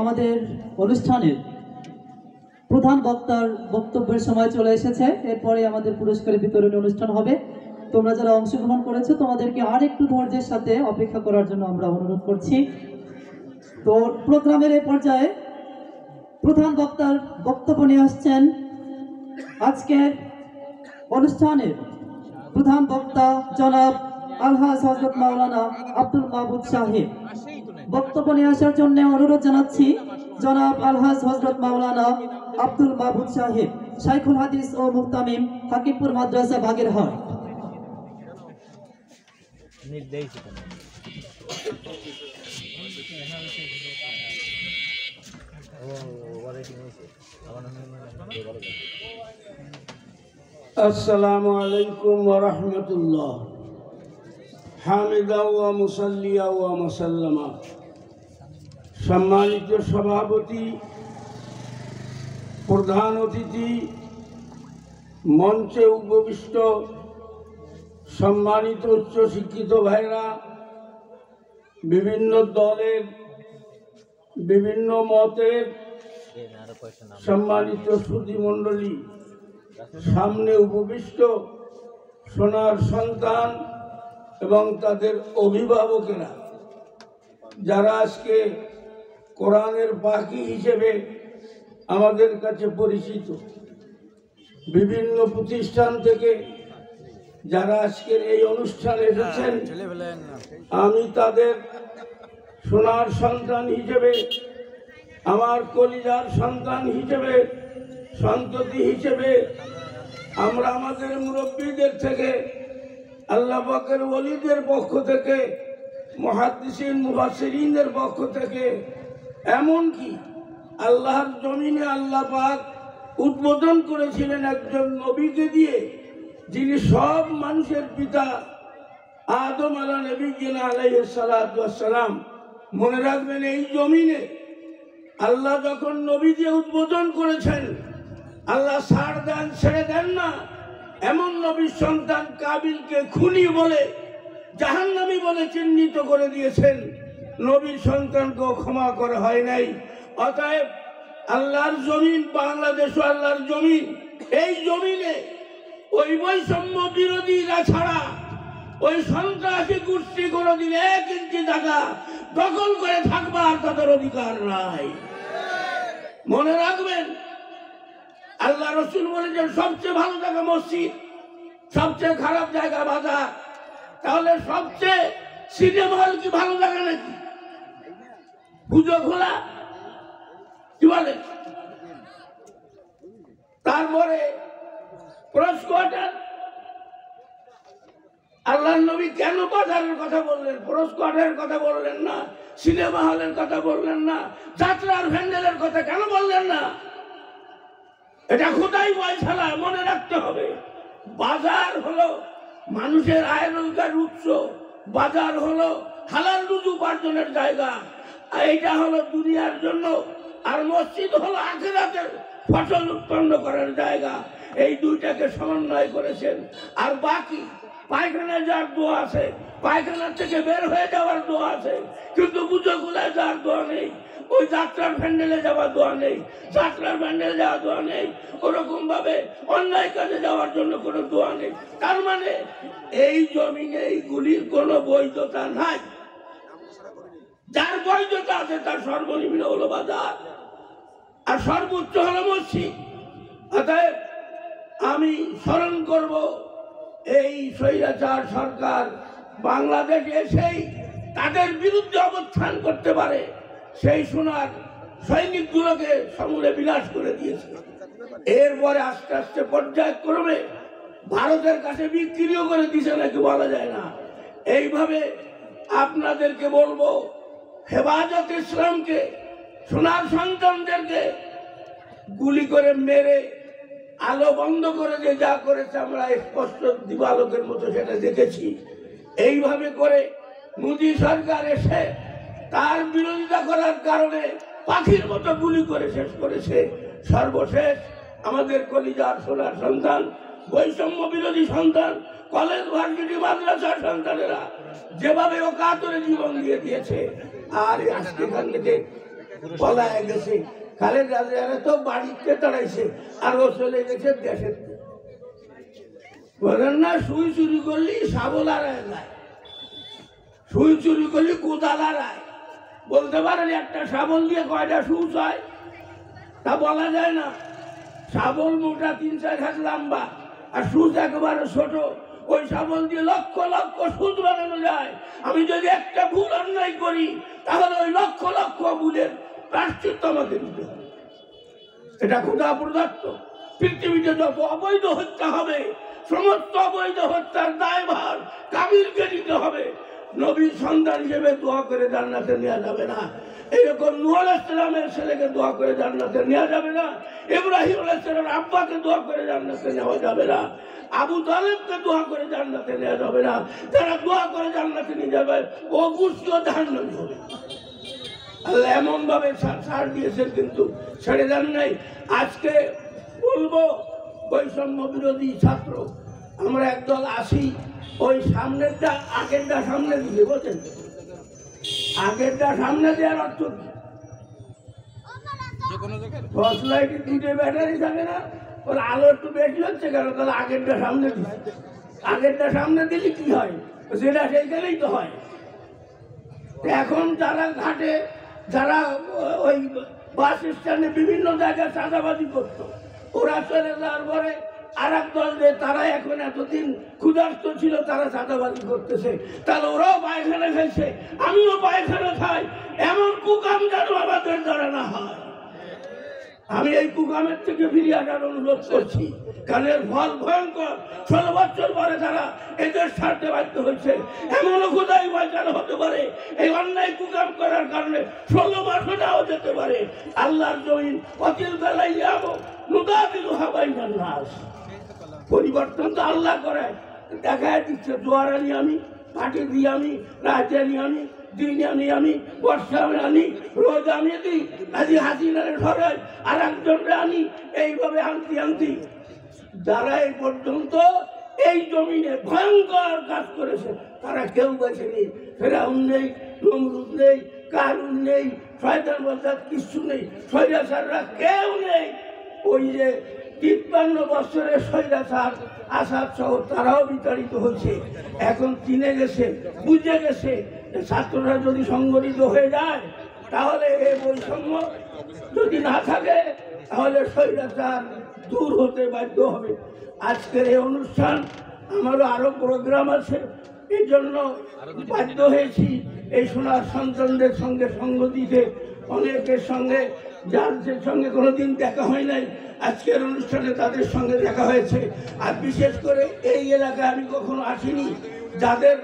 আমাদের অনুষ্ঠানের প্রধান বক্তার বক্তব্যের সময় চলে এসেছে। এরপরে আমাদের পুরস্কার বিতরণী অনুষ্ঠান হবে। তোমরা যারা অংশগ্রহণ করেছো তোমাদেরকে আর একটু ধৈর্যের সাথে অপেক্ষা করার জন্য আমরা অনুরোধ করছি। তো প্রোগ্রামের এই পর্যায়ে প্রধান বক্তার বক্তব্য নিয়ে আসছেন আজকের অনুষ্ঠানের প্রধান বক্তা জনাব আলহাজ হযরত মাওলানা আব্দুল মাবুদ সাহেব। বক্তব্য নিয়ে আসার জন্য অনুরোধ জানাচ্ছি জনাব আলহাজ হযরত মাওলানা আব্দুল মাবুদ সাহেব, শাইখুল হাদিস ও মুহতামিম, হাকিমপুর মাদ্রাসা বাগেরহাট। আসসালামু আলাইকুম ওয়া রাহমাতুল্লাহ। হামিদা ওয়া মুসাল্লিয়া ওয়া মুসাল্লামা। সম্মানিত সভাপতি, প্রধান অতিথি, মঞ্চে উপবিষ্ট সম্মানিত উচ্চ শিক্ষিত ভাইরা, বিভিন্ন দলের বিভিন্ন মতের সম্মানিত সুধীমণ্ডলী, সামনে উপবিষ্ট সোনার সন্তান এবং তাদের অভিভাবকেরা, যারা আজকে কোরআনের পাখি হিসেবে আমাদের কাছে পরিচিত, বিভিন্ন প্রতিষ্ঠান থেকে যারা আজকের এই অনুষ্ঠানে এসেছেন, আমি তাদের সোনার সন্তান হিসেবে, আমার কলিজার সন্তান হিসেবে, সন্ততি হিসেবে, আমরা আমাদের মুরব্বীদের থেকে, আল্লাহ পাকের ওলিদের পক্ষ থেকে, মুহাদ্দিসিন মুফাসসিরিনদের পক্ষ থেকে, এমনকি আল্লাহর জমিনে আল্লাহ পাক উদ্বোধন করেছিলেন একজন নবীকে দিয়ে, যিনি সব মানুষের পিতা আদম আলাইহিস সালাতু ওয়াস সালাম। মনে রাখবেন, এই জমিনে আল্লাহ যখন নবী দিয়ে উদ্বোধন করেছেন, আল্লাহ ছাড় দেন, ছেড়ে দেন না। এমন নবীর সন্তান কাবিলকে খুনি বলে, জাহান্নামী বলে চিহ্নিত করে দিয়েছেন। নবীর সন্তানকেও ক্ষমা করা হয় নাই। অতএব আল্লাহর জমিন বাংলাদেশ, আল্লাহর জমিন, এই জমিনে ওই বৈষম্য বিরোধীরা ছাড়া ওই সন্ত্রাসী গোষ্ঠী কোনোদিন 1 ইঞ্চি জায়গা দখল করে থাকবার তাদের অধিকার নাই। মনে রাখবেন, আল্লাহ রসুল বলেছেন সবচেয়ে ভালো জায়গা মসজিদ, সবচেয়ে খারাপ জায়গা বাজার। তাহলে সবচেয়ে সিনেমা হল কি ভালো জায়গা নাকি? পুজো খোলা কি বলে? তারপরে ক্রস কোয়ার্টার। আল্লাহ নবী কেন বাজারের কথা বললেন, ক্রস কোয়ার্টারের কথা বললেন না, সিনেমা হলের কথা বললেন না, যাত্রার ভ্যান্ডেলের কথা কেন বললেন না? এটা খোদাই পয়সালা, মনে রাখতে হবে। বাজার হলো মানুষের আয় রোজগার উৎস, বাজার হলো হালাল রুজি উপার্জনের জায়গা, এইটা হলো দুনিয়ার জন্য, আর মসজিদ হলো আখিরাতের ফসল উৎপন্ন করার জায়গা। এই দুইটাকে সমন্বয় করেছেন। আর বাকি পায়খানা যার দোয়া আছে, পায়খানার থেকে বের হয়ে যাওয়ার দোয়া আছে, কিন্তু পুজো গুলায় যাওয়ার দোয়া নেই, ওই যাত্রার প্যান্ডেলে যাওয়ার দোয়া নেই, যাত্রার প্যান্ডেলে যাওয়ার দোয়া নেই, ওরকম ভাবে অন্যায় কাজে যাওয়ার জন্য কোনো দোয়া নেই। তার মানে এই জমিনে এইগুলির কোনো বৈধতা নাই। যার বৈধতা আছে তার সর্বনিম্ন হলো বাজার, আর সর্বোচ্চ হলো মসজিদ। অতএব আমি স্মরণ করব, এই স্বৈরাচার সরকার বাংলাদেশে এসেই তাদের বিরুদ্ধে অবস্থান করতে পারে, সেই সোনার সৈনিকগুলোকে সমূলে বিনাশ করে দিয়েছে। এরপরে আস্তে আস্তে পর্যায়ক্রমে ভারতের কাছে বিক্রিও করে দিয়েছে নাকি বলা যায় না। এইভাবে আপনাদেরকে বলবো, হেফাজত ইসলামকে, সোনার সন্তানদেরকে গুলি করে মেরে আলো বন্ধ করে যে যা করেছে আমরা স্পষ্ট দিবালোকের মতো সেটা দেখেছি। এইভাবে করে মোদী সরকার এসে তার বিরোধিতা করার কারণে পাখির মতো গুলি করে শেষ করেছে। সর্বশেষ আমাদের কলিজার সোনার সন্তান, বৈষম্য বিরোধী সন্তান, কলেজ ভার্সিটি মাদ্রাসার সন্তানেরা যেভাবে অকাতরে জীবন দিয়ে দিয়েছে, আর আজকে এখান থেকে পলায় গেছে। খালেদা জিয়ার তো বাড়িতে দাঁড়াইছে, আর ও চলে গেছে দেশের। বলেন না, সুই চুরি করলি শাবল আড়ায় যায়, সুই চুরি করলি কোদাল আড়ায়। বলতে পারেন একটা শাবল দিয়ে কয়টা সুচ হয়? তা বলা যায় না। শাবল মোটা 3-4 হাত লম্বা, আর সুচ একেবারে ছোট। ওই শাবল দিয়ে লক্ষ লক্ষ সুচ বানানো যায়। আমি যদি একটা ভুল অন্যায় করি, তাহলে ওই লক্ষ লক্ষ ভুলের প্রায়শ্চিত্ত আমাকে দিতে হবে। এটা খোদা প্রদত্ত। পৃথিবীতে যত অবৈধ হত্যা হবে, সমস্ত অবৈধ হত্যার দায়ভার কাবিলকে নিতে হবে। নবীর সন্তান হিসেবে দোয়া করে জান্নাতে নেওয়া যাবে না। এরকম নূহ আলাইহিস সালামের ছেলেকে দোয়া করে জান্নাতে নেওয়া যাবে না। ইব্রাহিম আলাইহিস সালামের আব্বাকে দোয়া করে জান্নাতে নেওয়া যাবে না। আবু তালেবকে দোয়া করে জান্নাতে নেওয়া যাবে না। যারা দোয়া করে জান্নাতে নিয়ে যাবে, ও গুষ্টিও জাহান্নামী হবে। আল্লাহ এমন ভাবে ছাড় দিয়েছেন, কিন্তু ছেড়ে দেন নাই। আজকে বলবো, বৈষম্য বিরোধী ছাত্র আমরা একদল আসি, ওই সামনেরটা আগেরটা সামনে দিলে, বলছেন আগেরটা সামনে দেওয়ার অর্থ কি? টর্চ লাইটে 2টে ব্যাটারি থাকে না, ওর আলো একটু বেশি হচ্ছে কেন? তাহলে আগেরটা সামনে দিলে, আগেরটা সামনে দিলে কি হয়? সেটা সেইখানেই তো হয়। এখন যারা ঘাটে, যারা ওই বাস স্ট্যান্ডে বিভিন্ন জায়গায় চাঁদাবাজি করত, ওরা চলে যাওয়ার পরে আর এক দল যে তারা এখন এতদিন ক্ষুধার্ত ছিল, তারা চাঁদাবাজি করতেছে। তাহলে ওরাও পায়খানা খাইছে, আমিও পায়খানা খাই। এমন কুকাম যেন আমাদের দ্বারা না হয়। আমি এই কুকামের থেকে ফিরিয়ে আসার অনুরোধ করছি, কারণ এর ফল ভয়ঙ্কর। 16 বছর পরে তারা এদের ছাড়তে বাধ্য হয়েছে। এমনও কোথায় পয়সা হতে পারে এই অন্যায় কুকাম করার কারণে 16 বছরটাও যেতে পারে। আল্লাহর জমিন অচিল বেলায় যাবো, নুদাবিল হাবাইনান নাস। পরিবর্তন তো আল্লাহ করে, দেখা দিচ্ছে। জোয়ার আনি আমি, মাটি দিয়ে আমি, রাতে আনি আমি, দিন আনি আমি, বর্ষা আনি, রোজ আমি দিই। আজি হাসিনারে সরাই, আর একজনকে আনি। এইভাবে আনতি আনতি যারা এই পর্যন্ত এই জমিনে ভয়ঙ্কর কাজ করেছে, তারা কেউ বেছে নেই। ফেরাউন নেই, নমরুদ নেই, কারুন নেই, শয়তান বলতার কিছু নেই, স্বৈরাচাররা কেউ নেই। ওই যে 53 বছরের স্বৈরাচার আসাদ সহ তারাও বিতাড়িত হয়েছে। এখন চিনে গেছে, বুঝে গেছে, ছাত্ররা যদি সংগঠিত হয়ে যায়, তাহলে এই বৈষম্য যদি না থাকে, তাহলে স্বৈরাচার দূর হতে বাধ্য হবে। আজকের এই অনুষ্ঠান, আমারও আরো প্রোগ্রাম আছে, এই জন্য বাধ্য হয়েছি এই সোনার সন্তানদের সঙ্গে সঙ্গ দিতে। অনেকের সঙ্গে, যাদের সঙ্গে কোনোদিন দেখা হয় নাই, আজকের অনুষ্ঠানে তাদের সঙ্গে দেখা হয়েছে। আর বিশেষ করে এই এলাকায় আমি কখনো আসিনি, যাদের